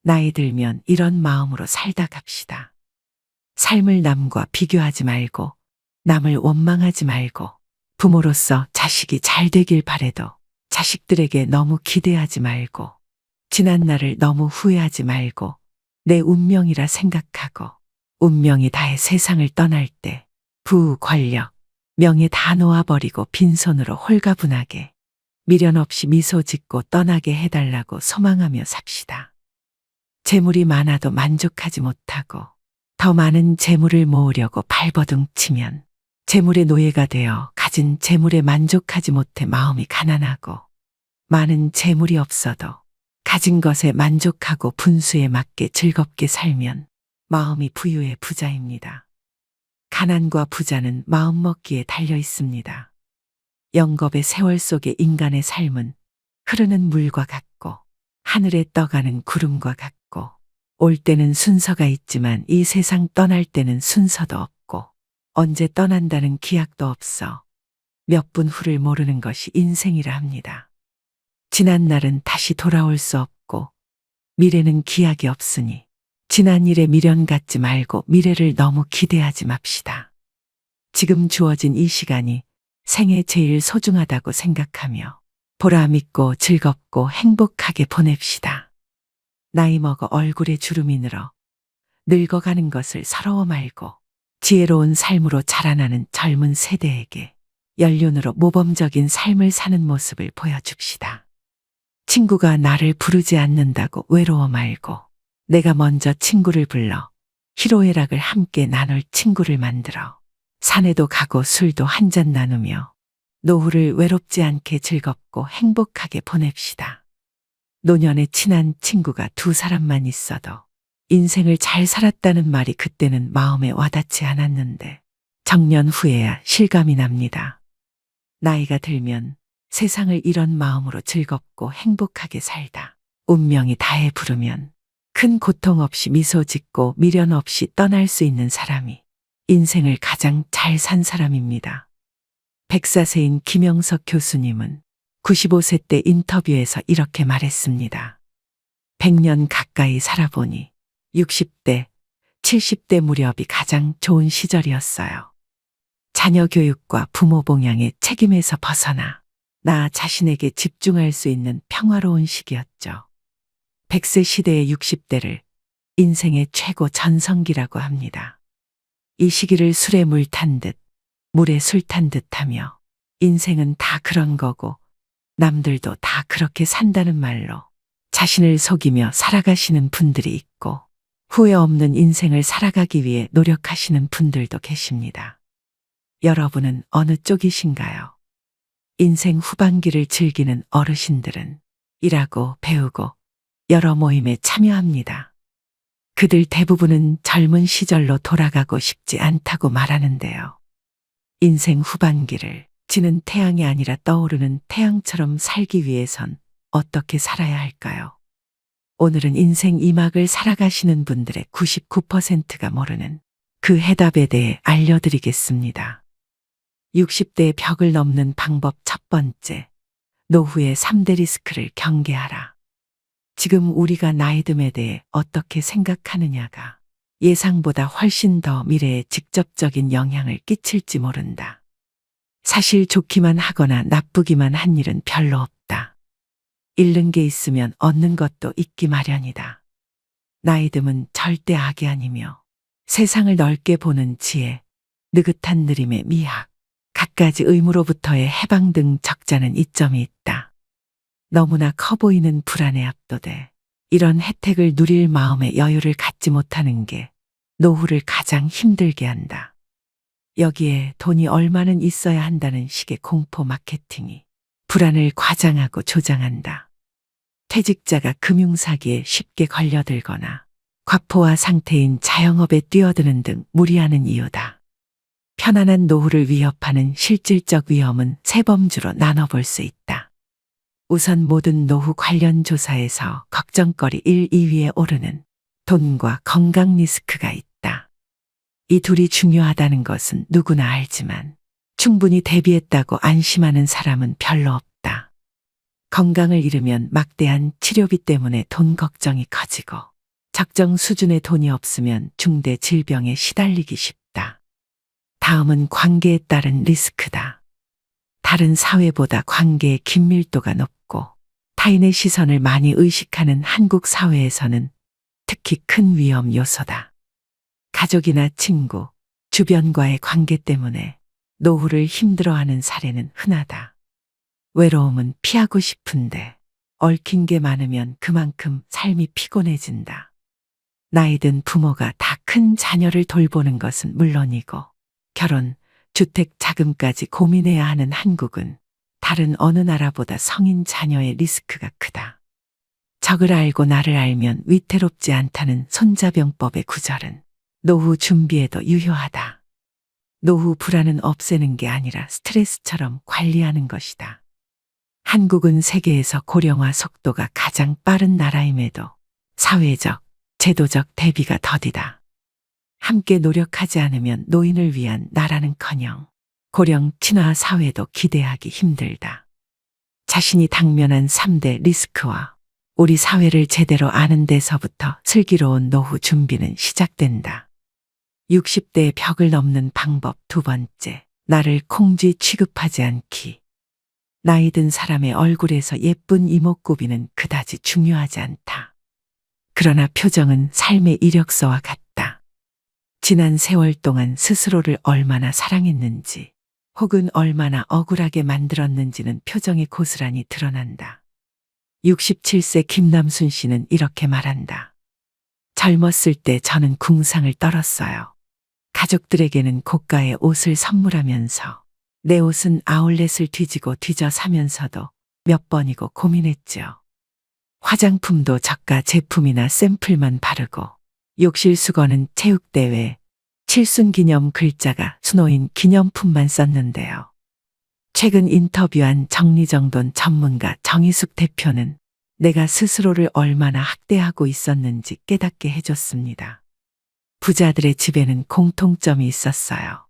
나이 들면 이런 마음으로 살다 갑시다. 삶을 남과 비교하지 말고, 남을 원망하지 말고, 부모로서 자식이 잘 되길 바래도 자식들에게 너무 기대하지 말고, 지난 날을 너무 후회하지 말고, 내 운명이라 생각하고, 운명이 다해 세상을 떠날 때 부, 권력, 명예 다 놓아버리고 빈손으로 홀가분하게 미련 없이 미소 짓고 떠나게 해달라고 소망하며 삽시다. 재물이 많아도 만족하지 못하고 더 많은 재물을 모으려고 발버둥 치면 재물의 노예가 되어 가진 재물에 만족하지 못해 마음이 가난하고, 많은 재물이 없어도 가진 것에 만족하고 분수에 맞게 즐겁게 살면 마음이 부유의 부자입니다. 가난과 부자는 마음먹기에 달려 있습니다. 영겁의 세월 속의 인간의 삶은 흐르는 물과 같고 하늘에 떠가는 구름과 같고, 올 때는 순서가 있지만 이 세상 떠날 때는 순서도 없고 언제 떠난다는 기약도 없어 몇 분 후를 모르는 것이 인생이라 합니다. 지난 날은 다시 돌아올 수 없고 미래는 기약이 없으니 지난 일에 미련 갖지 말고 미래를 너무 기대하지 맙시다. 지금 주어진 이 시간이 생애 제일 소중하다고 생각하며 보람 있고 즐겁고 행복하게 보냅시다. 나이 먹어 얼굴에 주름이 늘어 늙어가는 것을 서러워 말고 지혜로운 삶으로 자라나는 젊은 세대에게 연륜으로 모범적인 삶을 사는 모습을 보여줍시다. 친구가 나를 부르지 않는다고 외로워 말고 내가 먼저 친구를 불러 희로애락을 함께 나눌 친구를 만들어 산에도 가고 술도 한잔 나누며 노후를 외롭지 않게 즐겁고 행복하게 보냅시다. 노년에 친한 친구가 두 사람만 있어도 인생을 잘 살았다는 말이 그때는 마음에 와닿지 않았는데 정년 후에야 실감이 납니다. 나이가 들면 세상을 이런 마음으로 즐겁고 행복하게 살다 운명이 다해 부르면 큰 고통 없이 미소 짓고 미련 없이 떠날 수 있는 사람이 인생을 가장 잘 산 사람입니다. 백사세인 김영석 교수님은 95세 때 인터뷰에서 이렇게 말했습니다. 100년 가까이 살아보니 60대, 70대 무렵이 가장 좋은 시절이었어요. 자녀 교육과 부모 봉양의 책임에서 벗어나 나 자신에게 집중할 수 있는 평화로운 시기였죠. 100세 시대의 60대를 인생의 최고 전성기라고 합니다. 이 시기를 술에 물 탄 듯, 물에 술 탄 듯 하며 인생은 다 그런 거고 남들도 다 그렇게 산다는 말로 자신을 속이며 살아가시는 분들이 있고 후회 없는 인생을 살아가기 위해 노력하시는 분들도 계십니다. 여러분은 어느 쪽이신가요? 인생 후반기를 즐기는 어르신들은 일하고 배우고 여러 모임에 참여합니다. 그들 대부분은 젊은 시절로 돌아가고 싶지 않다고 말하는데요. 인생 후반기를 지는 태양이 아니라 떠오르는 태양처럼 살기 위해선 어떻게 살아야 할까요? 오늘은 인생 2막을 살아가시는 분들의 99%가 모르는 그 해답에 대해 알려드리겠습니다. 60대의 벽을 넘는 방법 첫 번째, 노후의 3대 리스크를 경계하라. 지금 우리가 나이듦에 대해 어떻게 생각하느냐가 예상보다 훨씬 더 미래에 직접적인 영향을 끼칠지 모른다. 사실 좋기만 하거나 나쁘기만 한 일은 별로 없다. 잃는 게 있으면 얻는 것도 있기 마련이다. 나이듦은 절대 악이 아니며 세상을 넓게 보는 지혜, 느긋한 느림의 미학, 갖가지 의무로부터의 해방 등 적잖은 이점이 있다. 너무나 커 보이는 불안에 압도돼 이런 혜택을 누릴 마음의 여유를 갖지 못하는 게 노후를 가장 힘들게 한다. 여기에 돈이 얼마는 있어야 한다는 식의 공포 마케팅이 불안을 과장하고 조장한다. 퇴직자가 금융사기에 쉽게 걸려들거나 과포화 상태인 자영업에 뛰어드는 등 무리하는 이유다. 편안한 노후를 위협하는 실질적 위험은 세 범주로 나눠볼 수 있다. 우선 모든 노후 관련 조사에서 걱정거리 1, 2위에 오르는 돈과 건강 리스크가 있다. 이 둘이 중요하다는 것은 누구나 알지만 충분히 대비했다고 안심하는 사람은 별로 없다. 건강을 잃으면 막대한 치료비 때문에 돈 걱정이 커지고 적정 수준의 돈이 없으면 중대 질병에 시달리기 쉽다. 다음은 관계에 따른 리스크다. 다른 사회보다 관계의 긴밀도가 높고 타인의 시선을 많이 의식하는 한국 사회에서는 특히 큰 위험 요소다. 가족이나 친구, 주변과의 관계 때문에 노후를 힘들어하는 사례는 흔하다. 외로움은 피하고 싶은데 얽힌 게 많으면 그만큼 삶이 피곤해진다. 나이 든 부모가 다 큰 자녀를 돌보는 것은 물론이고 결혼, 주택 자금까지 고민해야 하는 한국은 다른 어느 나라보다 성인 자녀의 리스크가 크다. 적을 알고 나를 알면 위태롭지 않다는 손자병법의 구절은 노후 준비에도 유효하다. 노후 불안은 없애는 게 아니라 스트레스처럼 관리하는 것이다. 한국은 세계에서 고령화 속도가 가장 빠른 나라임에도 사회적, 제도적 대비가 더디다. 함께 노력하지 않으면 노인을 위한 나라는커녕 고령 친화 사회도 기대하기 힘들다. 자신이 당면한 3대 리스크와 우리 사회를 제대로 아는 데서부터 슬기로운 노후 준비는 시작된다. 60대의 벽을 넘는 방법 2번째, 나를 콩쥐 취급하지 않기. 나이 든 사람의 얼굴에서 예쁜 이목구비는 그다지 중요하지 않다. 그러나 표정은 삶의 이력서와 같다. 지난 세월 동안 스스로를 얼마나 사랑했는지 혹은 얼마나 억울하게 만들었는지는 표정에 고스란히 드러난다. 67세 김남순 씨는 이렇게 말한다. 젊었을 때 저는 궁상을 떨었어요. 가족들에게는 고가의 옷을 선물하면서 내 옷은 아울렛을 뒤지고 뒤져 사면서도 몇 번이고 고민했죠. 화장품도 저가 제품이나 샘플만 바르고 욕실 수건은 체육대회, 칠순기념 글자가 수놓인 기념품만 썼는데요. 최근 인터뷰한 정리정돈 전문가 정희숙 대표는 내가 스스로를 얼마나 학대하고 있었는지 깨닫게 해줬습니다. 부자들의 집에는 공통점이 있었어요.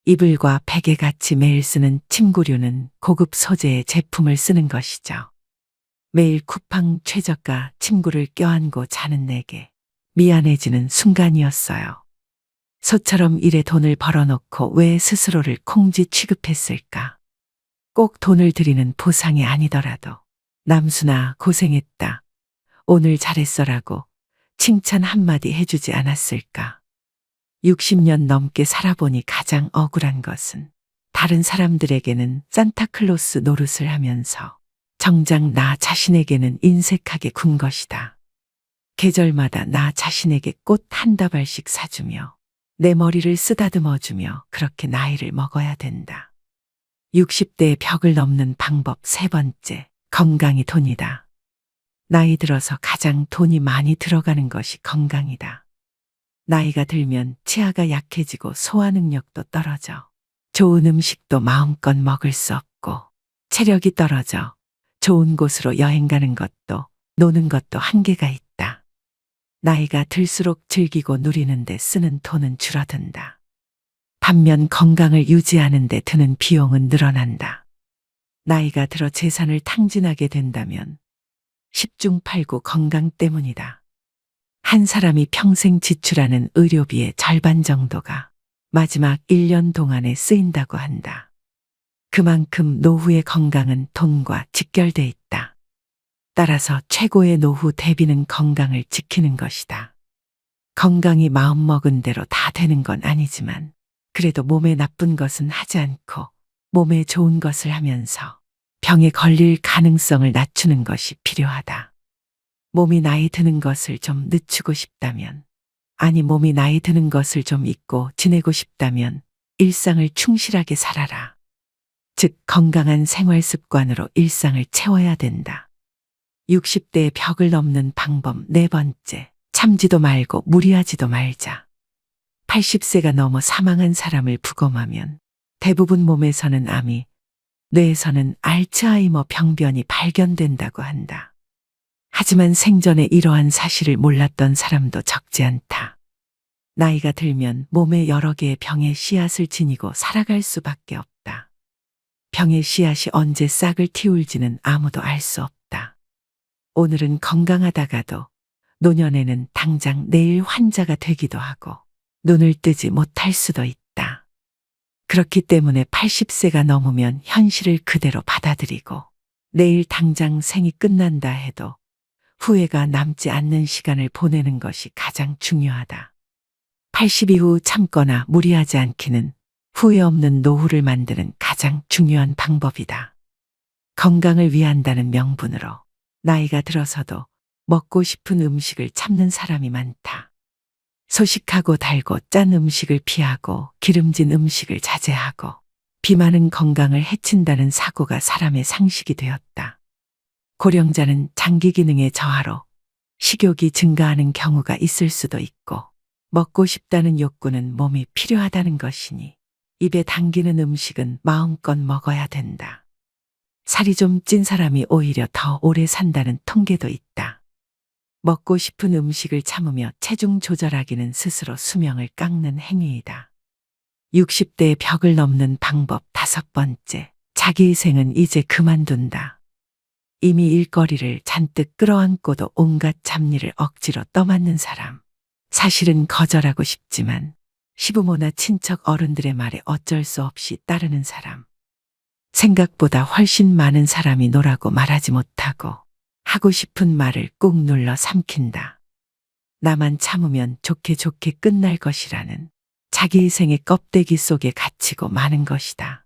이불과 베개 같이 매일 쓰는 침구류는 고급 소재의 제품을 쓰는 것이죠. 매일 쿠팡 최저가 침구를 껴안고 자는 내게 미안해지는 순간이었어요. 소처럼 일에 돈을 벌어놓고 왜 스스로를 콩쥐 취급했을까? 꼭 돈을 드리는 보상이 아니더라도 남순아 고생했다. 오늘 잘했어라고 칭찬 한마디 해주지 않았을까? 60년 넘게 살아보니 가장 억울한 것은 다른 사람들에게는 산타클로스 노릇을 하면서 정작 나 자신에게는 인색하게 군 것이다. 계절마다 나 자신에게 꽃 한 다발씩 사주며 내 머리를 쓰다듬어주며 그렇게 나이를 먹어야 된다. 60대의 벽을 넘는 방법 3번째, 건강이 돈이다. 나이 들어서 가장 돈이 많이 들어가는 것이 건강이다. 나이가 들면 치아가 약해지고 소화 능력도 떨어져 좋은 음식도 마음껏 먹을 수 없고 체력이 떨어져 좋은 곳으로 여행 가는 것도 노는 것도 한계가 있다. 나이가 들수록 즐기고 누리는 데 쓰는 돈은 줄어든다. 반면 건강을 유지하는 데 드는 비용은 늘어난다. 나이가 들어 재산을 탕진하게 된다면 10중 8구 건강 때문이다. 한 사람이 평생 지출하는 의료비의 절반 정도가 마지막 1년 동안에 쓰인다고 한다. 그만큼 노후의 건강은 돈과 직결돼 있다. 따라서 최고의 노후 대비는 건강을 지키는 것이다. 건강이 마음먹은 대로 다 되는 건 아니지만 그래도 몸에 나쁜 것은 하지 않고 몸에 좋은 것을 하면서 병에 걸릴 가능성을 낮추는 것이 필요하다. 몸이 나이 드는 것을 좀 늦추고 싶다면, 아니 몸이 나이 드는 것을 좀 잊고 지내고 싶다면 일상을 충실하게 살아라. 즉 건강한 생활 습관으로 일상을 채워야 된다. 60대의 벽을 넘는 방법 4번째, 참지도 말고 무리하지도 말자. 80세가 넘어 사망한 사람을 부검하면 대부분 몸에서는 암이, 뇌에서는 알츠하이머 병변이 발견된다고 한다. 하지만 생전에 이러한 사실을 몰랐던 사람도 적지 않다. 나이가 들면 몸에 여러 개의 병의 씨앗을 지니고 살아갈 수밖에 없다. 병의 씨앗이 언제 싹을 틔울지는 아무도 알 수 없다. 오늘은 건강하다가도 노년에는 당장 내일 환자가 되기도 하고 눈을 뜨지 못할 수도 있다. 그렇기 때문에 80세가 넘으면 현실을 그대로 받아들이고 내일 당장 생이 끝난다 해도 후회가 남지 않는 시간을 보내는 것이 가장 중요하다. 80 이후 참거나 무리하지 않기는 후회 없는 노후를 만드는 가장 중요한 방법이다. 건강을 위한다는 명분으로 나이가 들어서도 먹고 싶은 음식을 참는 사람이 많다. 소식하고 달고 짠 음식을 피하고 기름진 음식을 자제하고 비만은 건강을 해친다는 사고가 사람의 상식이 되었다. 고령자는 장기 기능의 저하로 식욕이 증가하는 경우가 있을 수도 있고 먹고 싶다는 욕구는 몸이 필요하다는 것이니 입에 당기는 음식은 마음껏 먹어야 된다. 살이 좀 찐 사람이 오히려 더 오래 산다는 통계도 있다. 먹고 싶은 음식을 참으며 체중 조절하기는 스스로 수명을 깎는 행위이다. 60대의 벽을 넘는 방법 5번째. 자기희생은 이제 그만둔다. 이미 일거리를 잔뜩 끌어안고도 온갖 잡일을 억지로 떠맡는 사람. 사실은 거절하고 싶지만 시부모나 친척 어른들의 말에 어쩔 수 없이 따르는 사람. 생각보다 훨씬 많은 사람이 노라고 말하지 못하고 하고 싶은 말을 꾹 눌러 삼킨다. 나만 참으면 좋게 좋게 끝날 것이라는 자기희생의 껍데기 속에 갇히고 마는 것이다.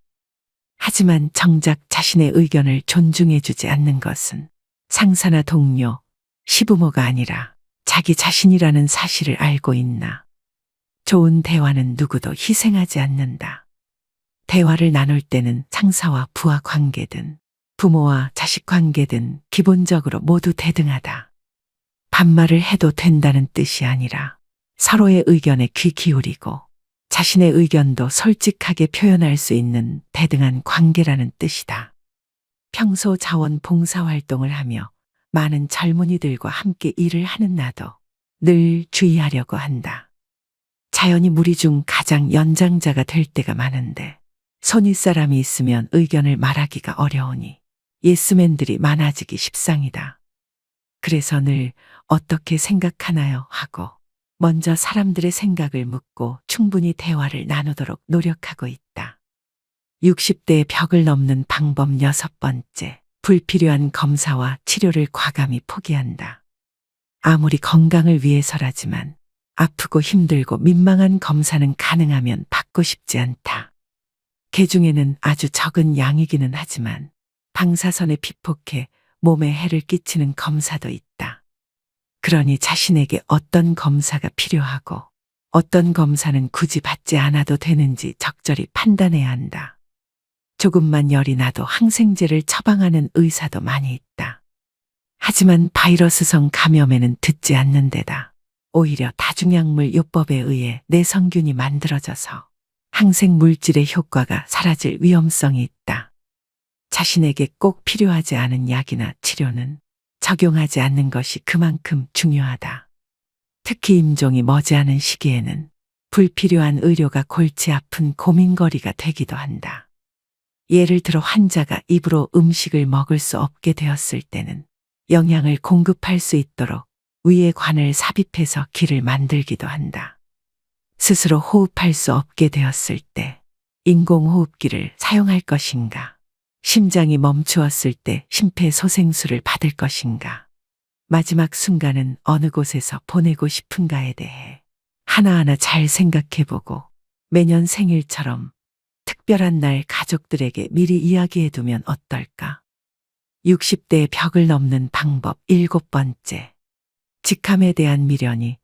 하지만 정작 자신의 의견을 존중해주지 않는 것은 상사나 동료, 시부모가 아니라 자기 자신이라는 사실을 알고 있나. 좋은 대화는 누구도 희생하지 않는다. 대화를 나눌 때는 상사와 부하 관계든 부모와 자식 관계든 기본적으로 모두 대등하다. 반말을 해도 된다는 뜻이 아니라 서로의 의견에 귀 기울이고 자신의 의견도 솔직하게 표현할 수 있는 대등한 관계라는 뜻이다. 평소 자원 봉사활동을 하며 많은 젊은이들과 함께 일을 하는 나도 늘 주의하려고 한다. 자연히 무리 중 가장 연장자가 될 때가 많은데 손윗사람이 있으면 의견을 말하기가 어려우니 예스맨들이 많아지기 십상이다. 그래서 늘 어떻게 생각하나요? 하고 먼저 사람들의 생각을 묻고 충분히 대화를 나누도록 노력하고 있다. 60대의 벽을 넘는 방법 6번째. 불필요한 검사와 치료를 과감히 포기한다. 아무리 건강을 위해서라지만 아프고 힘들고 민망한 검사는 가능하면 받고 싶지 않다. 개 중에는 아주 적은 양이기는 하지만 방사선에 피폭해 몸에 해를 끼치는 검사도 있다. 그러니 자신에게 어떤 검사가 필요하고 어떤 검사는 굳이 받지 않아도 되는지 적절히 판단해야 한다. 조금만 열이 나도 항생제를 처방하는 의사도 많이 있다. 하지만 바이러스성 감염에는 듣지 않는 데다 오히려 다중약물 요법에 의해 내성균이 만들어져서 항생 물질의 효과가 사라질 위험성이 있다. 자신에게 꼭 필요하지 않은 약이나 치료는 적용하지 않는 것이 그만큼 중요하다. 특히 임종이 머지않은 시기에는 불필요한 의료가 골치 아픈 고민거리가 되기도 한다. 예를 들어 환자가 입으로 음식을 먹을 수 없게 되었을 때는 영양을 공급할 수 있도록 위에 관을 삽입해서 기를 만들기도 한다. 스스로 호흡할 수 없게 되었을 때 인공호흡기를 사용할 것인가? 심장이 멈추었을 때 심폐소생술을 받을 것인가? 마지막 순간은 어느 곳에서 보내고 싶은가에 대해 하나하나 잘 생각해보고 매년 생일처럼 특별한 날 가족들에게 미리 이야기해두면 어떨까? 60대의 벽을 넘는 방법 7번째. 직함에 대한 미련이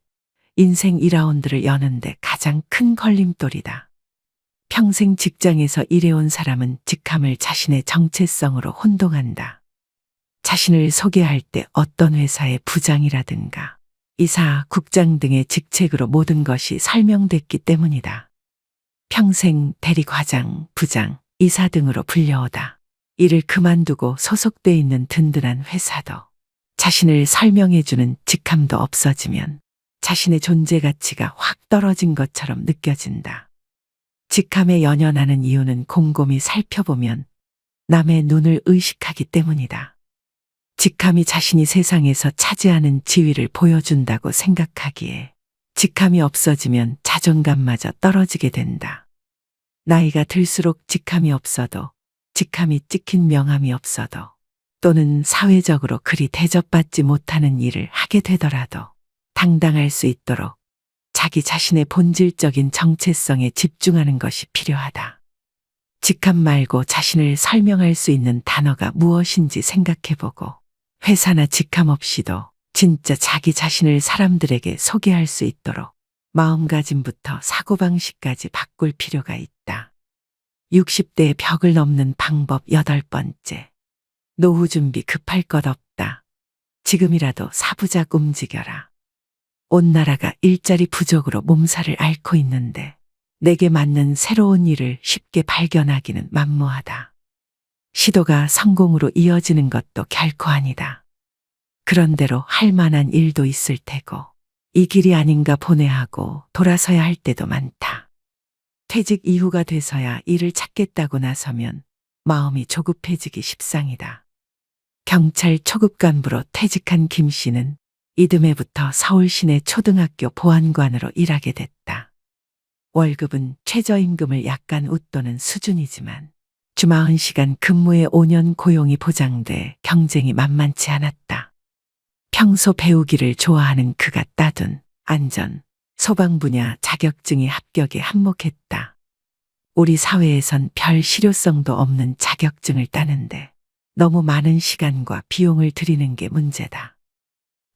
인생 2라운드를 여는데 가장 큰 걸림돌이다. 평생 직장에서 일해온 사람은 직함을 자신의 정체성으로 혼동한다. 자신을 소개할 때 어떤 회사의 부장이라든가 이사, 국장 등의 직책으로 모든 것이 설명됐기 때문이다. 평생 대리과장, 부장, 이사 등으로 불려오다 일을 그만두고 소속돼 있는 든든한 회사도 자신을 설명해주는 직함도 없어지면 자신의 존재 가치가 확 떨어진 것처럼 느껴진다. 직함에 연연하는 이유는 곰곰이 살펴보면 남의 눈을 의식하기 때문이다. 직함이 자신이 세상에서 차지하는 지위를 보여준다고 생각하기에 직함이 없어지면 자존감마저 떨어지게 된다. 나이가 들수록 직함이 없어도, 직함이 찍힌 명함이 없어도, 또는 사회적으로 그리 대접받지 못하는 일을 하게 되더라도 당당할 수 있도록 자기 자신의 본질적인 정체성에 집중하는 것이 필요하다. 직함 말고 자신을 설명할 수 있는 단어가 무엇인지 생각해보고 회사나 직함 없이도 진짜 자기 자신을 사람들에게 소개할 수 있도록 마음가짐부터 사고방식까지 바꿀 필요가 있다. 60대의 벽을 넘는 방법 8번째. 노후 준비 급할 것 없다. 지금이라도 사부작 움직여라. 온 나라가 일자리 부족으로 몸살을 앓고 있는데 내게 맞는 새로운 일을 쉽게 발견하기는 만무하다. 시도가 성공으로 이어지는 것도 결코 아니다. 그런대로 할 만한 일도 있을 테고 이 길이 아닌가 보내하고 돌아서야 할 때도 많다. 퇴직 이후가 돼서야 일을 찾겠다고 나서면 마음이 조급해지기 십상이다. 경찰 초급 간부로 퇴직한 김 씨는 이듬해부터 서울 시내 초등학교 보안관으로 일하게 됐다. 월급은 최저임금을 약간 웃도는 수준이지만 주 40시간 근무에 5년 고용이 보장돼 경쟁이 만만치 않았다. 평소 배우기를 좋아하는 그가 따둔 안전, 소방 분야 자격증이 합격에 한몫했다. 우리 사회에선 별 실효성도 없는 자격증을 따는데 너무 많은 시간과 비용을 들이는 게 문제다.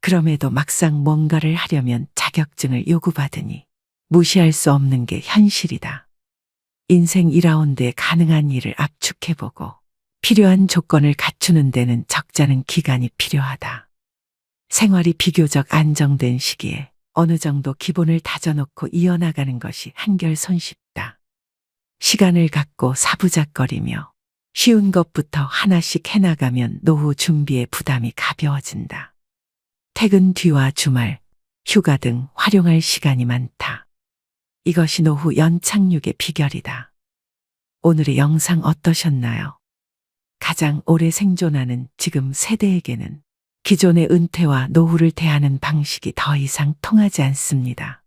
그럼에도 막상 뭔가를 하려면 자격증을 요구받으니 무시할 수 없는 게 현실이다. 인생 2라운드에 가능한 일을 압축해보고 필요한 조건을 갖추는 데는 적잖은 기간이 필요하다. 생활이 비교적 안정된 시기에 어느 정도 기본을 다져놓고 이어나가는 것이 한결 손쉽다. 시간을 갖고 사부작거리며 쉬운 것부터 하나씩 해나가면 노후 준비의 부담이 가벼워진다. 퇴근 뒤와 주말, 휴가 등 활용할 시간이 많다. 이것이 노후 연착륙의 비결이다. 오늘의 영상 어떠셨나요? 가장 오래 생존하는 지금 세대에게는 기존의 은퇴와 노후를 대하는 방식이 더 이상 통하지 않습니다.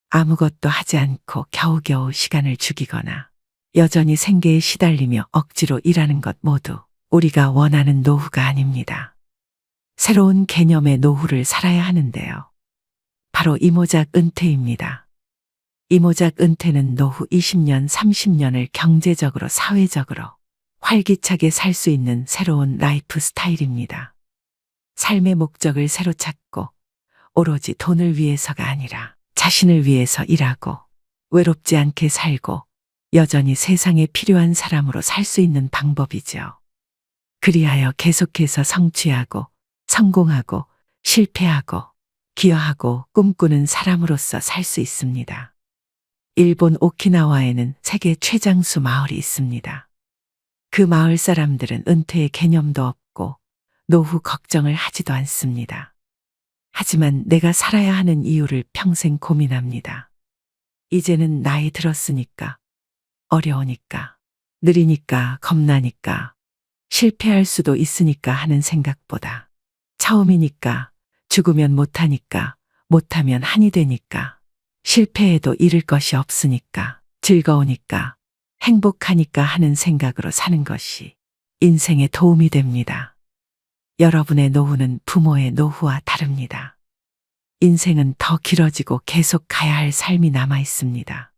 아무것도 하지 않고 겨우겨우 시간을 죽이거나 여전히 생계에 시달리며 억지로 일하는 것 모두 우리가 원하는 노후가 아닙니다. 새로운 개념의 노후를 살아야 하는데요. 바로 이모작 은퇴입니다. 이모작 은퇴는 노후 20년, 30년을 경제적으로, 사회적으로 활기차게 살 수 있는 새로운 라이프 스타일입니다. 삶의 목적을 새로 찾고 오로지 돈을 위해서가 아니라 자신을 위해서 일하고 외롭지 않게 살고 여전히 세상에 필요한 사람으로 살 수 있는 방법이죠. 그리하여 계속해서 성취하고 성공하고 실패하고 기여하고 꿈꾸는 사람으로서 살 수 있습니다. 일본 오키나와에는 세계 최장수 마을이 있습니다. 그 마을 사람들은 은퇴의 개념도 없고 노후 걱정을 하지도 않습니다. 하지만 내가 살아야 하는 이유를 평생 고민합니다. 이제는 나이 들었으니까, 어려우니까, 느리니까, 겁나니까, 실패할 수도 있으니까 하는 생각보다 처음이니까, 죽으면 못하니까, 못하면 한이 되니까, 실패해도 잃을 것이 없으니까, 즐거우니까, 행복하니까 하는 생각으로 사는 것이 인생에 도움이 됩니다. 여러분의 노후는 부모의 노후와 다릅니다. 인생은 더 길어지고 계속 가야 할 삶이 남아 있습니다.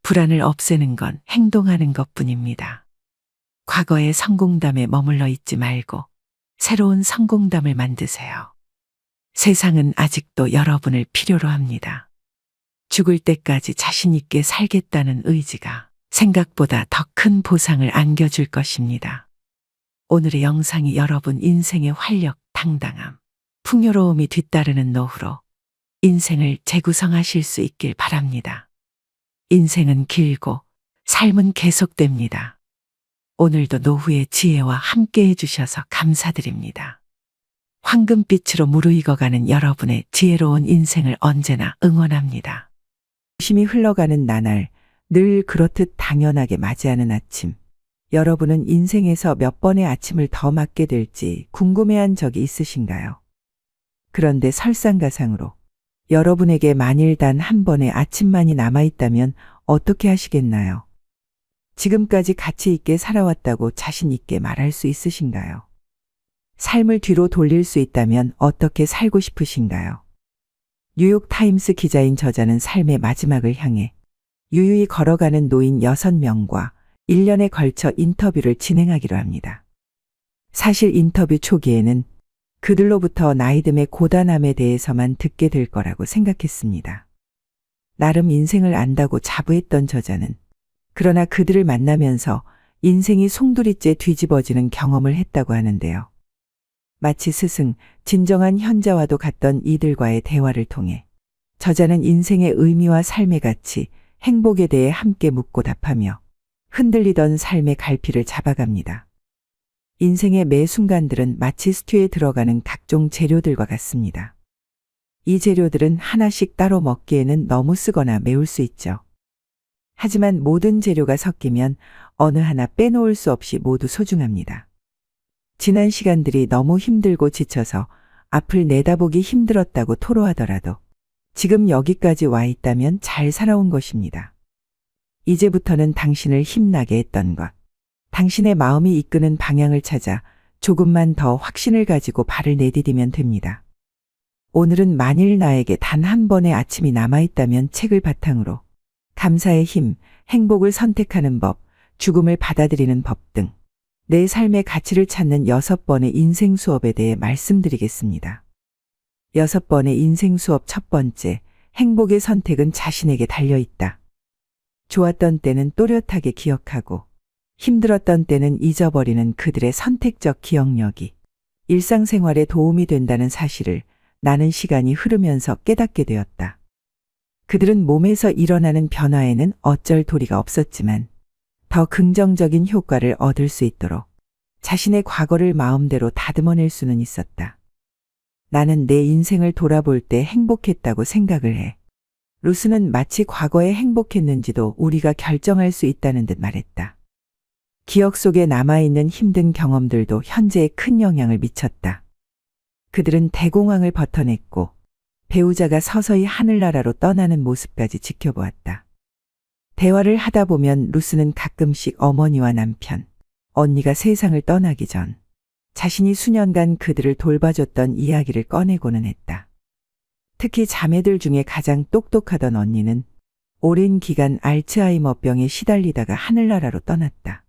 불안을 없애는 건 행동하는 것뿐입니다. 과거의 성공담에 머물러 있지 말고 새로운 성공담을 만드세요. 세상은 아직도 여러분을 필요로 합니다. 죽을 때까지 자신 있게 살겠다는 의지가 생각보다 더 큰 보상을 안겨줄 것입니다. 오늘의 영상이 여러분 인생의 활력, 당당함, 풍요로움이 뒤따르는 노후로 인생을 재구성하실 수 있길 바랍니다. 인생은 길고 삶은 계속됩니다. 오늘도 노후의 지혜와 함께 해주셔서 감사드립니다. 황금빛으로 무르익어가는 여러분의 지혜로운 인생을 언제나 응원합니다. 열심히 흘러가는 나날, 늘 그렇듯 당연하게 맞이하는 아침. 여러분은 인생에서 몇 번의 아침을 더 맞게 될지 궁금해한 적이 있으신가요? 그런데 설상가상으로 여러분에게 만일 단 한 번의 아침만이 남아있다면 어떻게 하시겠나요? 지금까지 가치 있게 살아왔다고 자신 있게 말할 수 있으신가요? 삶을 뒤로 돌릴 수 있다면 어떻게 살고 싶으신가요? 뉴욕타임스 기자인 저자는 삶의 마지막을 향해 유유히 걸어가는 노인 6명과 1년에 걸쳐 인터뷰를 진행하기로 합니다. 사실 인터뷰 초기에는 그들로부터 나이듦의 고단함에 대해서만 듣게 될 거라고 생각했습니다. 나름 인생을 안다고 자부했던 저자는 그러나 그들을 만나면서 인생이 송두리째 뒤집어지는 경험을 했다고 하는데요. 마치 스승, 진정한 현자와도 같던 이들과의 대화를 통해 저자는 인생의 의미와 삶의 가치, 행복에 대해 함께 묻고 답하며 흔들리던 삶의 갈피를 잡아갑니다. 인생의 매 순간들은 마치 스튜에 들어가는 각종 재료들과 같습니다. 이 재료들은 하나씩 따로 먹기에는 너무 쓰거나 매울 수 있죠. 하지만 모든 재료가 섞이면 어느 하나 빼놓을 수 없이 모두 소중합니다. 지난 시간들이 너무 힘들고 지쳐서 앞을 내다보기 힘들었다고 토로하더라도 지금 여기까지 와 있다면 잘 살아온 것입니다. 이제부터는 당신을 힘나게 했던 것, 당신의 마음이 이끄는 방향을 찾아 조금만 더 확신을 가지고 발을 내디디면 됩니다. 오늘은 만일 나에게 단 한 번의 아침이 남아있다면 책을 바탕으로 감사의 힘, 행복을 선택하는 법, 죽음을 받아들이는 법 등 내 삶의 가치를 찾는 6번의 인생 수업에 대해 말씀드리겠습니다. 6번의 인생 수업 첫 번째, 행복의 선택은 자신에게 달려있다. 좋았던 때는 또렷하게 기억하고 힘들었던 때는 잊어버리는 그들의 선택적 기억력이 일상생활에 도움이 된다는 사실을 나는 시간이 흐르면서 깨닫게 되었다. 그들은 몸에서 일어나는 변화에는 어쩔 도리가 없었지만 더 긍정적인 효과를 얻을 수 있도록 자신의 과거를 마음대로 다듬어낼 수는 있었다. 나는 내 인생을 돌아볼 때 행복했다고 생각을 해. 루스는 마치 과거에 행복했는지도 우리가 결정할 수 있다는 듯 말했다. 기억 속에 남아있는 힘든 경험들도 현재에 큰 영향을 미쳤다. 그들은 대공황을 버텨냈고 배우자가 서서히 하늘나라로 떠나는 모습까지 지켜보았다. 대화를 하다 보면 루스는 가끔씩 어머니와 남편, 언니가 세상을 떠나기 전 자신이 수년간 그들을 돌봐줬던 이야기를 꺼내고는 했다. 특히 자매들 중에 가장 똑똑하던 언니는 오랜 기간 알츠하이머병에 시달리다가 하늘나라로 떠났다.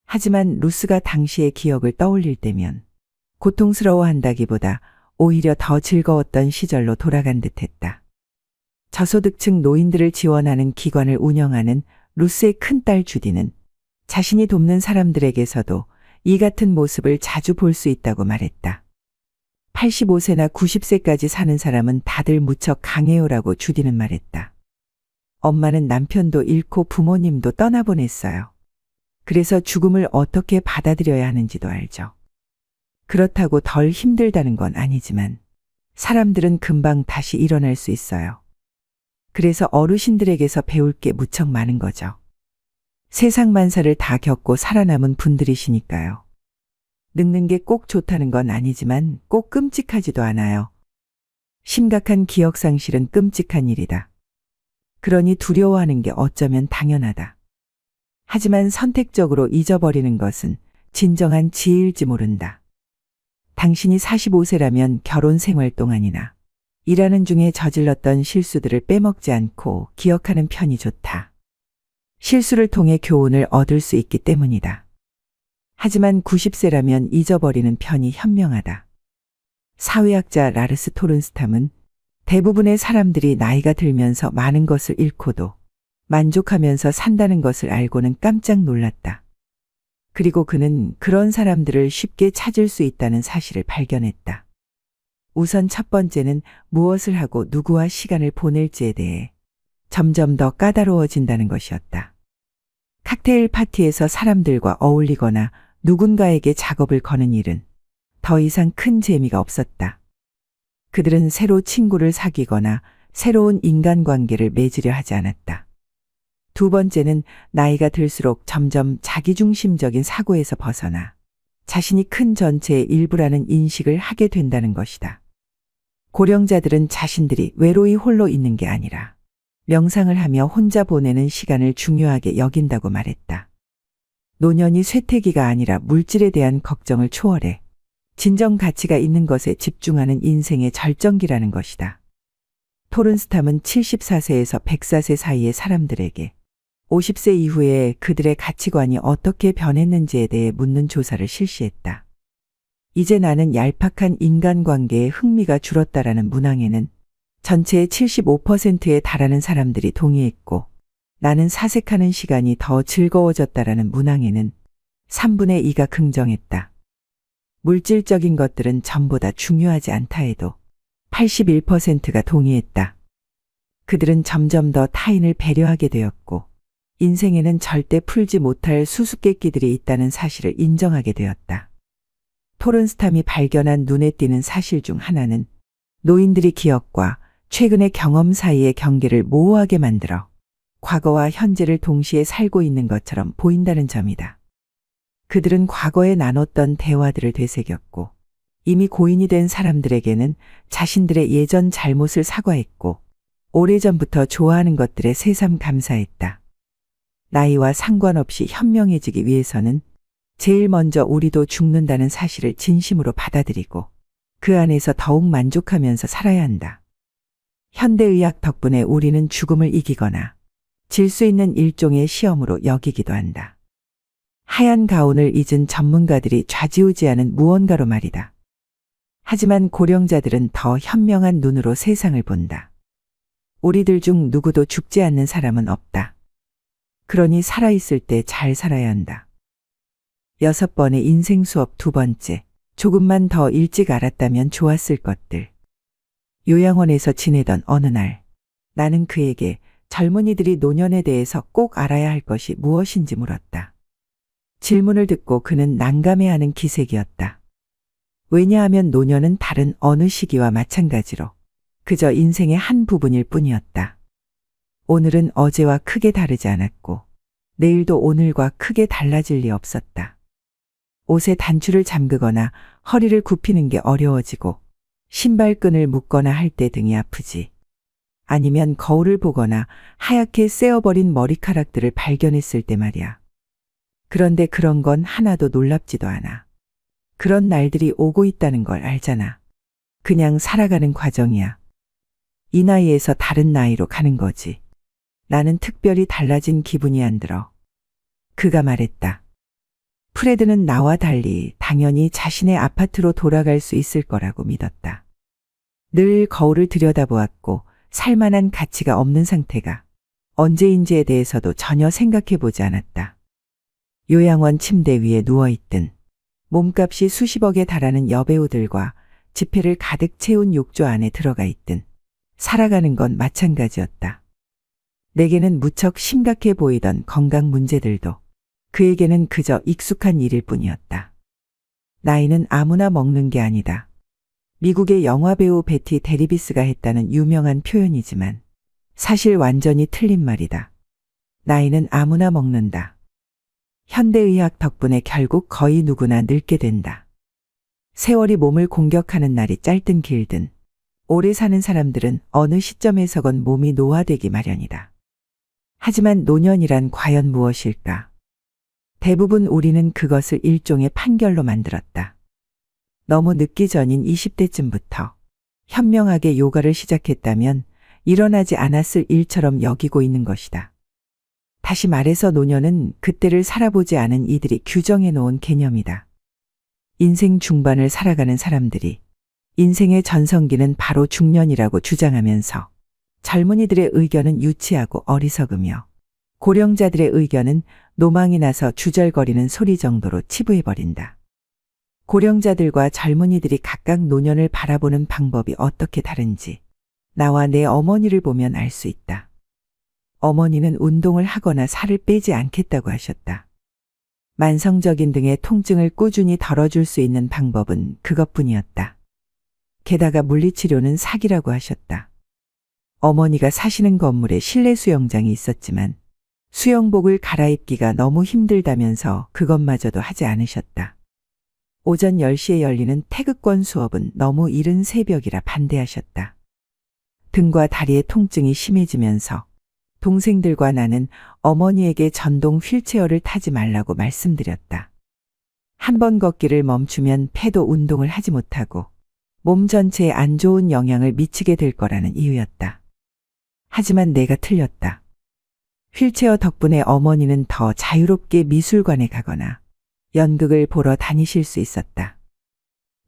하지만 루스가 당시의 기억을 떠올릴 때면 고통스러워한다기보다 오히려 더 즐거웠던 시절로 돌아간 듯했다. 저소득층 노인들을 지원하는 기관을 운영하는 루스의 큰딸 주디는 자신이 돕는 사람들에게서도 이 같은 모습을 자주 볼 수 있다고 말했다. 85세나 90세까지 사는 사람은 다들 무척 강해요라고 주디는 말했다. 엄마는 남편도 잃고 부모님도 떠나보냈어요. 그래서 죽음을 어떻게 받아들여야 하는지도 알죠. 그렇다고 덜 힘들다는 건 아니지만 사람들은 금방 다시 일어날 수 있어요. 그래서 어르신들에게서 배울 게 무척 많은 거죠. 세상 만사를 다 겪고 살아남은 분들이시니까요. 늙는 게 꼭 좋다는 건 아니지만 꼭 끔찍하지도 않아요. 심각한 기억 상실은 끔찍한 일이다. 그러니 두려워하는 게 어쩌면 당연하다. 하지만 선택적으로 잊어버리는 것은 진정한 지혜일지 모른다. 당신이 45세라면 결혼 생활 동안이나 일하는 중에 저질렀던 실수들을 빼먹지 않고 기억하는 편이 좋다. 실수를 통해 교훈을 얻을 수 있기 때문이다. 하지만 90세라면 잊어버리는 편이 현명하다. 사회학자 라르스 토른스탐은 대부분의 사람들이 나이가 들면서 많은 것을 잃고도 만족하면서 산다는 것을 알고는 깜짝 놀랐다. 그리고 그는 그런 사람들을 쉽게 찾을 수 있다는 사실을 발견했다. 우선 첫 번째는 무엇을 하고 누구와 시간을 보낼지에 대해 점점 더 까다로워진다는 것이었다. 칵테일 파티에서 사람들과 어울리거나 누군가에게 작업을 거는 일은 더 이상 큰 재미가 없었다. 그들은 새로 친구를 사귀거나 새로운 인간관계를 맺으려 하지 않았다. 두 번째는 나이가 들수록 점점 자기중심적인 사고에서 벗어나 자신이 큰 전체의 일부라는 인식을 하게 된다는 것이다. 고령자들은 자신들이 외로이 홀로 있는 게 아니라 명상을 하며 혼자 보내는 시간을 중요하게 여긴다고 말했다. 노년이 쇠퇴기가 아니라 물질에 대한 걱정을 초월해 진정 가치가 있는 것에 집중하는 인생의 절정기라는 것이다. 토른스탐은 74세에서 104세 사이의 사람들에게 50세 이후에 그들의 가치관이 어떻게 변했는지에 대해 묻는 조사를 실시했다. 이제 나는 얄팍한 인간관계에 흥미가 줄었다라는 문항에는 전체의 75%에 달하는 사람들이 동의했고, 나는 사색하는 시간이 더 즐거워졌다라는 문항에는 3분의 2가 긍정했다. 물질적인 것들은 전보다 중요하지 않다 해도 81%가 동의했다. 그들은 점점 더 타인을 배려하게 되었고, 인생에는 절대 풀지 못할 수수께끼들이 있다는 사실을 인정하게 되었다. 토른스탐이 발견한 눈에 띄는 사실 중 하나는 노인들이 기억과 최근의 경험 사이의 경계를 모호하게 만들어 과거와 현재를 동시에 살고 있는 것처럼 보인다는 점이다. 그들은 과거에 나눴던 대화들을 되새겼고, 이미 고인이 된 사람들에게는 자신들의 예전 잘못을 사과했고, 오래전부터 좋아하는 것들에 새삼 감사했다. 나이와 상관없이 현명해지기 위해서는 제일 먼저 우리도 죽는다는 사실을 진심으로 받아들이고 그 안에서 더욱 만족하면서 살아야 한다. 현대의학 덕분에 우리는 죽음을 이기거나 질 수 있는 일종의 시험으로 여기기도 한다. 하얀 가운을 잊은 전문가들이 좌지우지하는 무언가로 말이다. 하지만 고령자들은 더 현명한 눈으로 세상을 본다. 우리들 중 누구도 죽지 않는 사람은 없다. 그러니 살아있을 때 잘 살아야 한다. 6번의 인생 수업 2번째. 조금만 더 일찍 알았다면 좋았을 것들. 요양원에서 지내던 어느 날, 나는 그에게 젊은이들이 노년에 대해서 꼭 알아야 할 것이 무엇인지 물었다. 질문을 듣고 그는 난감해하는 기색이었다. 왜냐하면 노년은 다른 어느 시기와 마찬가지로 그저 인생의 한 부분일 뿐이었다. 오늘은 어제와 크게 다르지 않았고, 내일도 오늘과 크게 달라질 리 없었다. 옷에 단추를 잠그거나 허리를 굽히는 게 어려워지고, 신발끈을 묶거나 할 때 등이 아프지. 아니면 거울을 보거나 하얗게 세어버린 머리카락들을 발견했을 때 말이야. 그런데 그런 건 하나도 놀랍지도 않아. 그런 날들이 오고 있다는 걸 알잖아. 그냥 살아가는 과정이야. 이 나이에서 다른 나이로 가는 거지. 나는 특별히 달라진 기분이 안 들어. 그가 말했다. 프레드는 나와 달리 당연히 자신의 아파트로 돌아갈 수 있을 거라고 믿었다. 늘 거울을 들여다보았고 살만한 가치가 없는 상태가 언제인지에 대해서도 전혀 생각해보지 않았다. 요양원 침대 위에 누워있든, 몸값이 수십억에 달하는 여배우들과 지폐를 가득 채운 욕조 안에 들어가 있든 살아가는 건 마찬가지였다. 내게는 무척 심각해 보이던 건강 문제들도 그에게는 그저 익숙한 일일 뿐이었다. 나이는 아무나 먹는 게 아니다. 미국의 영화배우 베티 데리비스가 했다는 유명한 표현이지만 사실 완전히 틀린 말이다. 나이는 아무나 먹는다. 현대의학 덕분에 결국 거의 누구나 늙게 된다. 세월이 몸을 공격하는 날이 짧든 길든 오래 사는 사람들은 어느 시점에서건 몸이 노화되기 마련이다. 하지만 노년이란 과연 무엇일까? 대부분 우리는 그것을 일종의 판결로 만들었다. 너무 늦기 전인 20대쯤부터 현명하게 요가를 시작했다면 일어나지 않았을 일처럼 여기고 있는 것이다. 다시 말해서 노년은 그때를 살아보지 않은 이들이 규정해 놓은 개념이다. 인생 중반을 살아가는 사람들이 인생의 전성기는 바로 중년이라고 주장하면서 젊은이들의 의견은 유치하고 어리석으며 고령자들의 의견은 노망이 나서 주절거리는 소리 정도로 치부해버린다. 고령자들과 젊은이들이 각각 노년을 바라보는 방법이 어떻게 다른지 나와 내 어머니를 보면 알 수 있다. 어머니는 운동을 하거나 살을 빼지 않겠다고 하셨다. 만성적인 등의 통증을 꾸준히 덜어줄 수 있는 방법은 그것뿐이었다. 게다가 물리치료는 사기라고 하셨다. 어머니가 사시는 건물에 실내 수영장이 있었지만 수영복을 갈아입기가 너무 힘들다면서 그것마저도 하지 않으셨다. 오전 10시에 열리는 태극권 수업은 너무 이른 새벽이라 반대하셨다. 등과 다리의 통증이 심해지면서 동생들과 나는 어머니에게 전동 휠체어를 타지 말라고 말씀드렸다. 한 번 걷기를 멈추면 폐도 운동을 하지 못하고 몸 전체에 안 좋은 영향을 미치게 될 거라는 이유였다. 하지만 내가 틀렸다. 휠체어 덕분에 어머니는 더 자유롭게 미술관에 가거나 연극을 보러 다니실 수 있었다.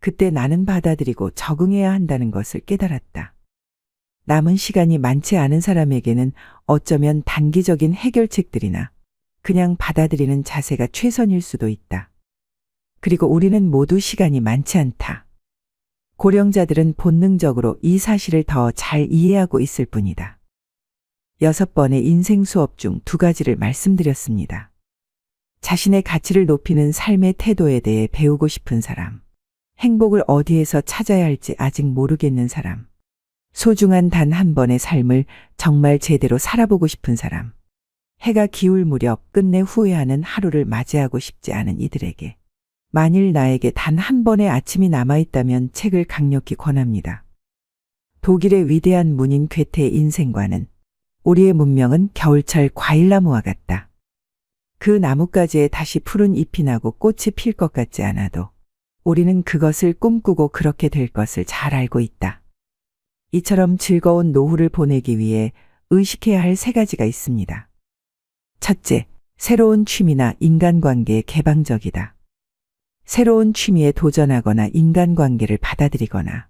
그때 나는 받아들이고 적응해야 한다는 것을 깨달았다. 남은 시간이 많지 않은 사람에게는 어쩌면 단기적인 해결책들이나 그냥 받아들이는 자세가 최선일 수도 있다. 그리고 우리는 모두 시간이 많지 않다. 고령자들은 본능적으로 이 사실을 더 잘 이해하고 있을 뿐이다. 6번의 인생 수업 중 2가지를 말씀드렸습니다. 자신의 가치를 높이는 삶의 태도에 대해 배우고 싶은 사람, 행복을 어디에서 찾아야 할지 아직 모르겠는 사람, 소중한 단 한 번의 삶을 정말 제대로 살아보고 싶은 사람, 해가 기울 무렵 끝내 후회하는 하루를 맞이하고 싶지 않은 이들에게 만일 나에게 단 한 번의 아침이 남아있다면 책을 강력히 권합니다. 독일의 위대한 문인 괴테의 인생과는 우리의 문명은 겨울철 과일나무와 같다. 그 나뭇가지에 다시 푸른 잎이 나고 꽃이 필 것 같지 않아도 우리는 그것을 꿈꾸고 그렇게 될 것을 잘 알고 있다. 이처럼 즐거운 노후를 보내기 위해 의식해야 할 3가지가 있습니다. 첫째, 새로운 취미나 인간관계에 개방적이다. 새로운 취미에 도전하거나 인간관계를 받아들이거나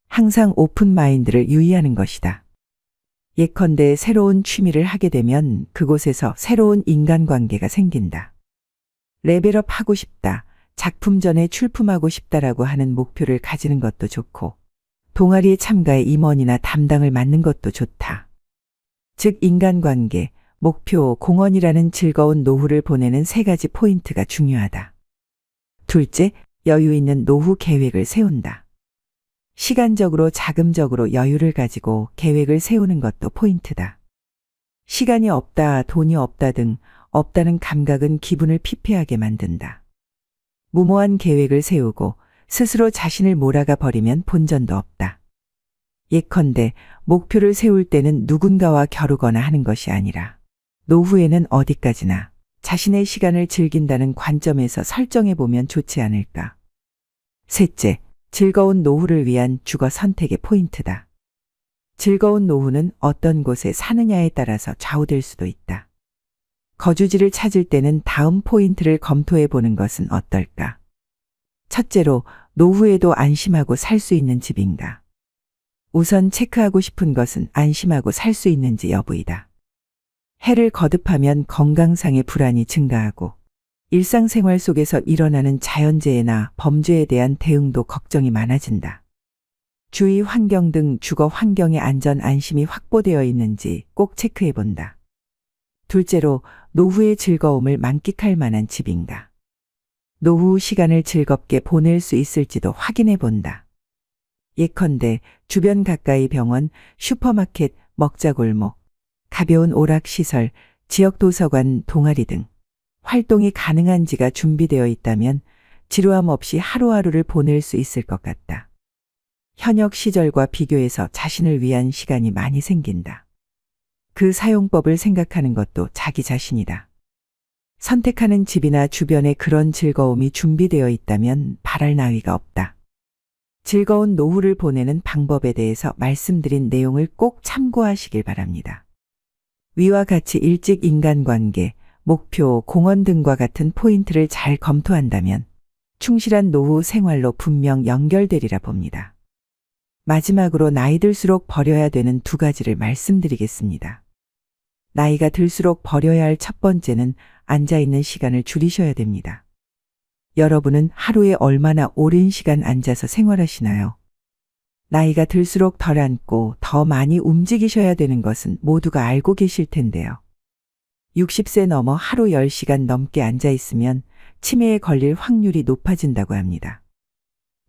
항상 오픈 마인드를 유의하는 것이다. 예컨대 새로운 취미를 하게 되면 그곳에서 새로운 인간관계가 생긴다. 레벨업 하고 싶다, 작품전에 출품하고 싶다라고 하는 목표를 가지는 것도 좋고 동아리에 참가해 임원이나 담당을 맡는 것도 좋다. 즉 인간관계, 목표, 공헌이라는 즐거운 노후를 보내는 3가지 포인트가 중요하다. 둘째, 여유 있는 노후 계획을 세운다. 시간적으로 자금적으로 여유를 가지고 계획을 세우는 것도 포인트다. 시간이 없다, 돈이 없다 등 없다는 감각은 기분을 피폐하게 만든다. 무모한 계획을 세우고 스스로 자신을 몰아가 버리면 본전도 없다. 예컨대 목표를 세울 때는 누군가와 겨루거나 하는 것이 아니라 노후에는 어디까지나 자신의 시간을 즐긴다는 관점에서 설정해 보면 좋지 않을까. 셋째, 즐거운 노후를 위한 주거 선택의 포인트다. 즐거운 노후는 어떤 곳에 사느냐에 따라서 좌우될 수도 있다. 거주지를 찾을 때는 다음 포인트를 검토해 보는 것은 어떨까? 첫째로, 노후에도 안심하고 살 수 있는 집인가? 우선 체크하고 싶은 것은 안심하고 살 수 있는지 여부이다. 해를 거듭하면 건강상의 불안이 증가하고 일상생활 속에서 일어나는 자연재해나 범죄에 대한 대응도 걱정이 많아진다. 주위 환경 등 주거 환경의 안전 안심이 확보되어 있는지 꼭 체크해 본다. 둘째로, 노후의 즐거움을 만끽할 만한 집인가? 노후 시간을 즐겁게 보낼 수 있을지도 확인해 본다. 예컨대 주변 가까이 병원, 슈퍼마켓, 먹자골목, 가벼운 오락시설, 지역 도서관, 동아리 등 활동이 가능한지가 준비되어 있다면 지루함 없이 하루하루를 보낼 수 있을 것 같다. 현역 시절과 비교해서 자신을 위한 시간이 많이 생긴다. 그 사용법을 생각하는 것도 자기 자신이다. 선택하는 집이나 주변에 그런 즐거움이 준비되어 있다면 바랄 나위가 없다. 즐거운 노후를 보내는 방법에 대해서 말씀드린 내용을 꼭 참고하시길 바랍니다. 위와 같이 일찍 인간관계, 목표, 공헌 등과 같은 포인트를 잘 검토한다면 충실한 노후 생활로 분명 연결되리라 봅니다. 마지막으로 나이 들수록 버려야 되는 2가지를 말씀드리겠습니다. 나이가 들수록 버려야 할 첫 번째는 앉아있는 시간을 줄이셔야 됩니다. 여러분은 하루에 얼마나 오랜 시간 앉아서 생활하시나요? 나이가 들수록 덜 앉고 더 많이 움직이셔야 되는 것은 모두가 알고 계실 텐데요. 60세 넘어 하루 10시간 넘게 앉아 있으면 치매에 걸릴 확률이 높아진다고 합니다.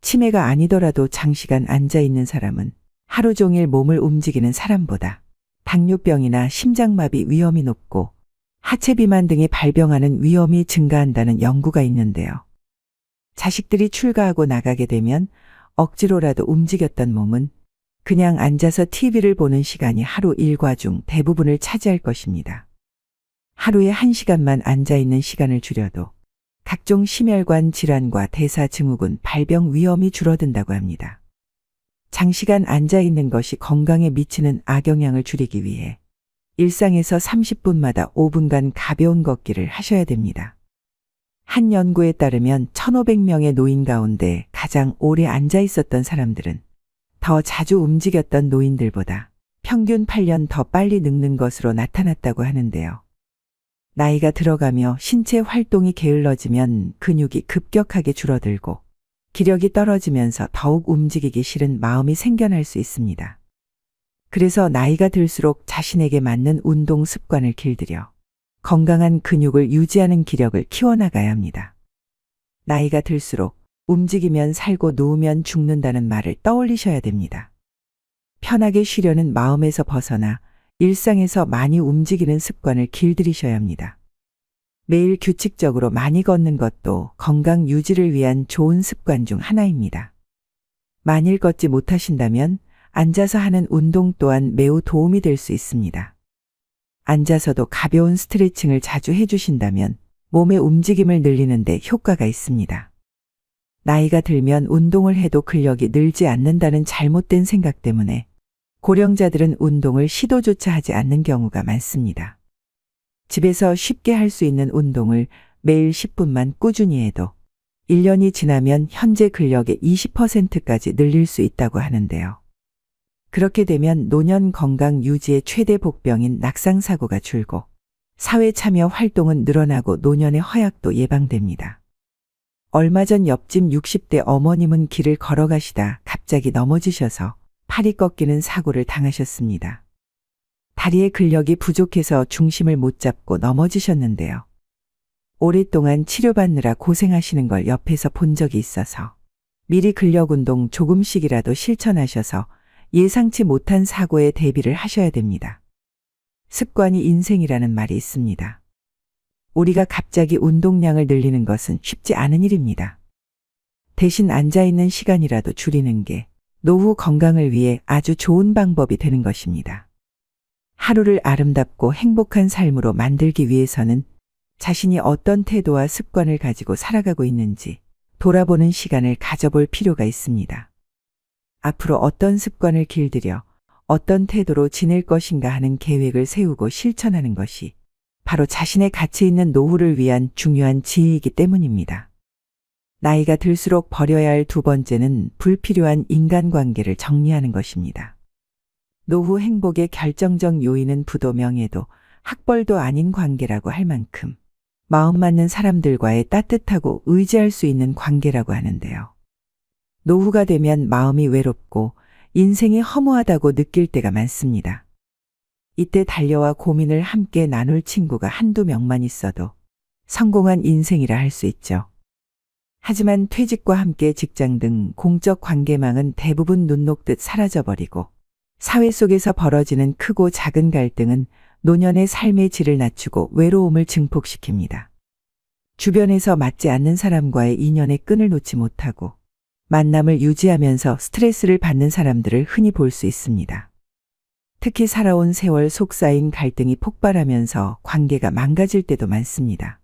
치매가 아니더라도 장시간 앉아 있는 사람은 하루 종일 몸을 움직이는 사람보다 당뇨병이나 심장마비 위험이 높고 하체 비만 등이 발병하는 위험이 증가한다는 연구가 있는데요. 자식들이 출가하고 나가게 되면 억지로라도 움직였던 몸은 그냥 앉아서 TV를 보는 시간이 하루 일과 중 대부분을 차지할 것입니다. 하루에 1시간만 앉아있는 시간을 줄여도 각종 심혈관 질환과 대사증후군 발병 위험이 줄어든다고 합니다. 장시간 앉아있는 것이 건강에 미치는 악영향을 줄이기 위해 일상에서 30분마다 5분간 가벼운 걷기를 하셔야 됩니다. 한 연구에 따르면 1,500명의 노인 가운데 가장 오래 앉아 있었던 사람들은 더 자주 움직였던 노인들보다 평균 8년 더 빨리 늙는 것으로 나타났다고 하는데요. 나이가 들어가며 신체 활동이 게을러지면 근육이 급격하게 줄어들고 기력이 떨어지면서 더욱 움직이기 싫은 마음이 생겨날 수 있습니다. 그래서 나이가 들수록 자신에게 맞는 운동 습관을 길들여 건강한 근육을 유지하는 기력을 키워나가야 합니다. 나이가 들수록 움직이면 살고 누우면 죽는다는 말을 떠올리셔야 됩니다. 편하게 쉬려는 마음에서 벗어나 일상에서 많이 움직이는 습관을 길들이셔야 합니다. 매일 규칙적으로 많이 걷는 것도 건강 유지를 위한 좋은 습관 중 하나입니다. 만일 걷지 못하신다면 앉아서 하는 운동 또한 매우 도움이 될 수 있습니다. 앉아서도 가벼운 스트레칭을 자주 해주신다면 몸의 움직임을 늘리는 데 효과가 있습니다. 나이가 들면 운동을 해도 근력이 늘지 않는다는 잘못된 생각 때문에 고령자들은 운동을 시도조차 하지 않는 경우가 많습니다. 집에서 쉽게 할 수 있는 운동을 매일 10분만 꾸준히 해도 1년이 지나면 현재 근력의 20%까지 늘릴 수 있다고 하는데요. 그렇게 되면 노년 건강 유지의 최대 복병인 낙상사고가 줄고 사회 참여 활동은 늘어나고 노년의 허약도 예방됩니다. 얼마 전 옆집 60대 어머님은 길을 걸어가시다 갑자기 넘어지셔서 팔이 꺾이는 사고를 당하셨습니다. 다리의 근력이 부족해서 중심을 못 잡고 넘어지셨는데요. 오랫동안 치료받느라 고생하시는 걸 옆에서 본 적이 있어서 미리 근력 운동 조금씩이라도 실천하셔서 예상치 못한 사고에 대비를 하셔야 됩니다. 습관이 인생이라는 말이 있습니다. 우리가 갑자기 운동량을 늘리는 것은 쉽지 않은 일입니다. 대신 앉아있는 시간이라도 줄이는 게 노후 건강을 위해 아주 좋은 방법이 되는 것입니다. 하루를 아름답고 행복한 삶으로 만들기 위해서는 자신이 어떤 태도와 습관을 가지고 살아가고 있는지 돌아보는 시간을 가져볼 필요가 있습니다. 앞으로 어떤 습관을 길들여 어떤 태도로 지낼 것인가 하는 계획을 세우고 실천하는 것이 바로 자신의 가치 있는 노후를 위한 중요한 지혜이기 때문입니다. 나이가 들수록 버려야 할 두 번째는 불필요한 인간관계를 정리하는 것입니다. 노후 행복의 결정적 요인은 부도 명예도 학벌도 아닌 관계라고 할 만큼 마음 맞는 사람들과의 따뜻하고 의지할 수 있는 관계라고 하는데요. 노후가 되면 마음이 외롭고 인생이 허무하다고 느낄 때가 많습니다. 이때 달려와 고민을 함께 나눌 친구가 한두 명만 있어도 성공한 인생이라 할 수 있죠. 하지만 퇴직과 함께 직장 등 공적 관계망은 대부분 눈 녹듯 사라져버리고 사회 속에서 벌어지는 크고 작은 갈등은 노년의 삶의 질을 낮추고 외로움을 증폭시킵니다. 주변에서 맞지 않는 사람과의 인연의 끈을 놓지 못하고 만남을 유지하면서 스트레스를 받는 사람들을 흔히 볼 수 있습니다. 특히 살아온 세월 속 쌓인 갈등이 폭발하면서 관계가 망가질 때도 많습니다.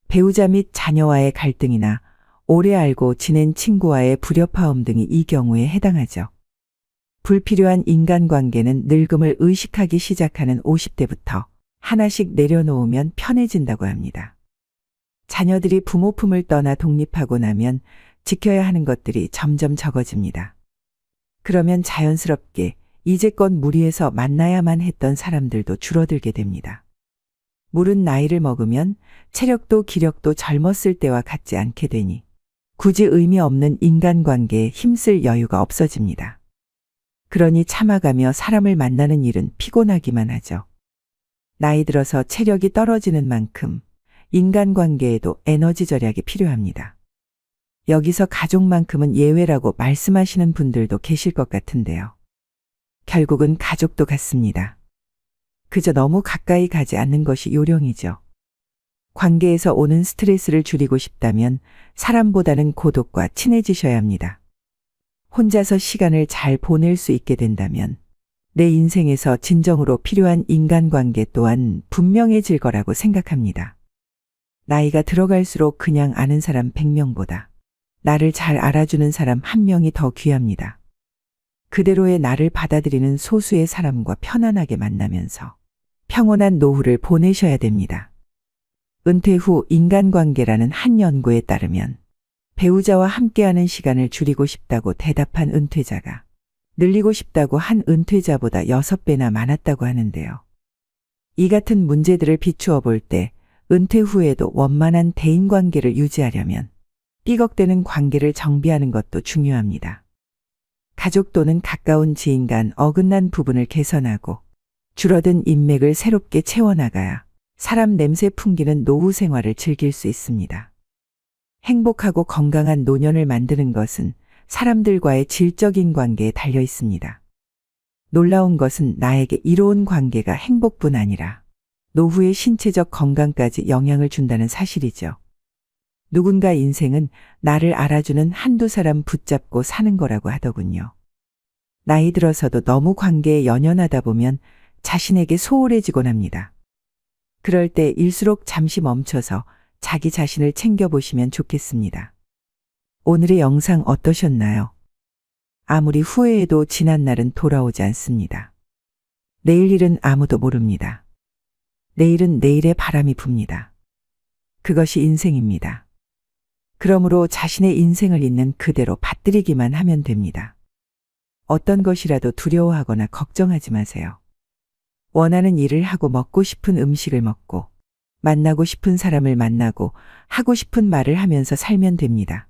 배우자 및 자녀와의 갈등이나 오래 알고 지낸 친구와의 불협화음 등이 이 경우에 해당하죠. 불필요한 인간관계는 늙음을 의식하기 시작하는 50대부터 하나씩 내려놓으면 편해진다고 합니다. 자녀들이 부모 품을 떠나 독립하고 나면 지켜야 하는 것들이 점점 적어집니다. 그러면 자연스럽게 이제껏 무리해서 만나야만 했던 사람들도 줄어들게 됩니다. 물은 나이를 먹으면 체력도 기력도 젊었을 때와 같지 않게 되니 굳이 의미 없는 인간관계에 힘쓸 여유가 없어집니다. 그러니 참아가며 사람을 만나는 일은 피곤하기만 하죠. 나이 들어서 체력이 떨어지는 만큼 인간관계에도 에너지 절약이 필요합니다. 여기서 가족만큼은 예외라고 말씀하시는 분들도 계실 것 같은데요. 결국은 가족도 같습니다. 그저 너무 가까이 가지 않는 것이 요령이죠. 관계에서 오는 스트레스를 줄이고 싶다면 사람보다는 고독과 친해지셔야 합니다. 혼자서 시간을 잘 보낼 수 있게 된다면 내 인생에서 진정으로 필요한 인간관계 또한 분명해질 거라고 생각합니다. 나이가 들어갈수록 그냥 아는 사람 100명보다 나를 잘 알아주는 사람 1명이 더 귀합니다. 그대로의 나를 받아들이는 소수의 사람과 편안하게 만나면서 평온한 노후를 보내셔야 됩니다. 은퇴 후 인간관계라는 한 연구에 따르면 배우자와 함께하는 시간을 줄이고 싶다고 대답한 은퇴자가 늘리고 싶다고 한 은퇴자보다 6배나 많았다고 하는데요. 이 같은 문제들을 비추어 볼 때 은퇴 후에도 원만한 대인관계를 유지하려면 삐걱대는 관계를 정비하는 것도 중요합니다. 가족 또는 가까운 지인 간 어긋난 부분을 개선하고 줄어든 인맥을 새롭게 채워나가야 사람 냄새 풍기는 노후 생활을 즐길 수 있습니다. 행복하고 건강한 노년을 만드는 것은 사람들과의 질적인 관계에 달려 있습니다. 놀라운 것은 나에게 이로운 관계가 행복뿐 아니라 노후의 신체적 건강까지 영향을 준다는 사실이죠. 누군가 인생은 나를 알아주는 한두 사람 붙잡고 사는 거라고 하더군요. 나이 들어서도 너무 관계에 연연하다 보면 자신에게 소홀해지곤 합니다. 그럴 때 일수록 잠시 멈춰서 자기 자신을 챙겨보시면 좋겠습니다. 오늘의 영상 어떠셨나요? 아무리 후회해도 지난 날은 돌아오지 않습니다. 내일 일은 아무도 모릅니다. 내일은 내일의 바람이 붑니다. 그것이 인생입니다. 그러므로 자신의 인생을 있는 그대로 받들이기만 하면 됩니다. 어떤 것이라도 두려워하거나 걱정하지 마세요. 원하는 일을 하고 먹고 싶은 음식을 먹고 만나고 싶은 사람을 만나고 하고 싶은 말을 하면서 살면 됩니다.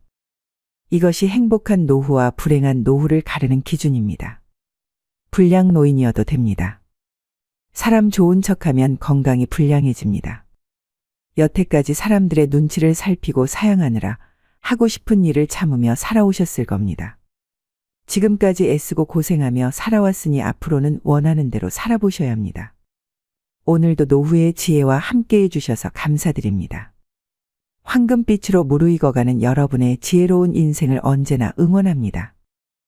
이것이 행복한 노후와 불행한 노후를 가르는 기준입니다. 불량 노인이어도 됩니다. 사람 좋은 척하면 건강이 불량해집니다. 여태까지 사람들의 눈치를 살피고 사양하느라 하고 싶은 일을 참으며 살아오셨을 겁니다. 지금까지 애쓰고 고생하며 살아왔으니 앞으로는 원하는 대로 살아보셔야 합니다. 오늘도 노후의 지혜와 함께해 주셔서 감사드립니다. 황금빛으로 무르익어가는 여러분의 지혜로운 인생을 언제나 응원합니다.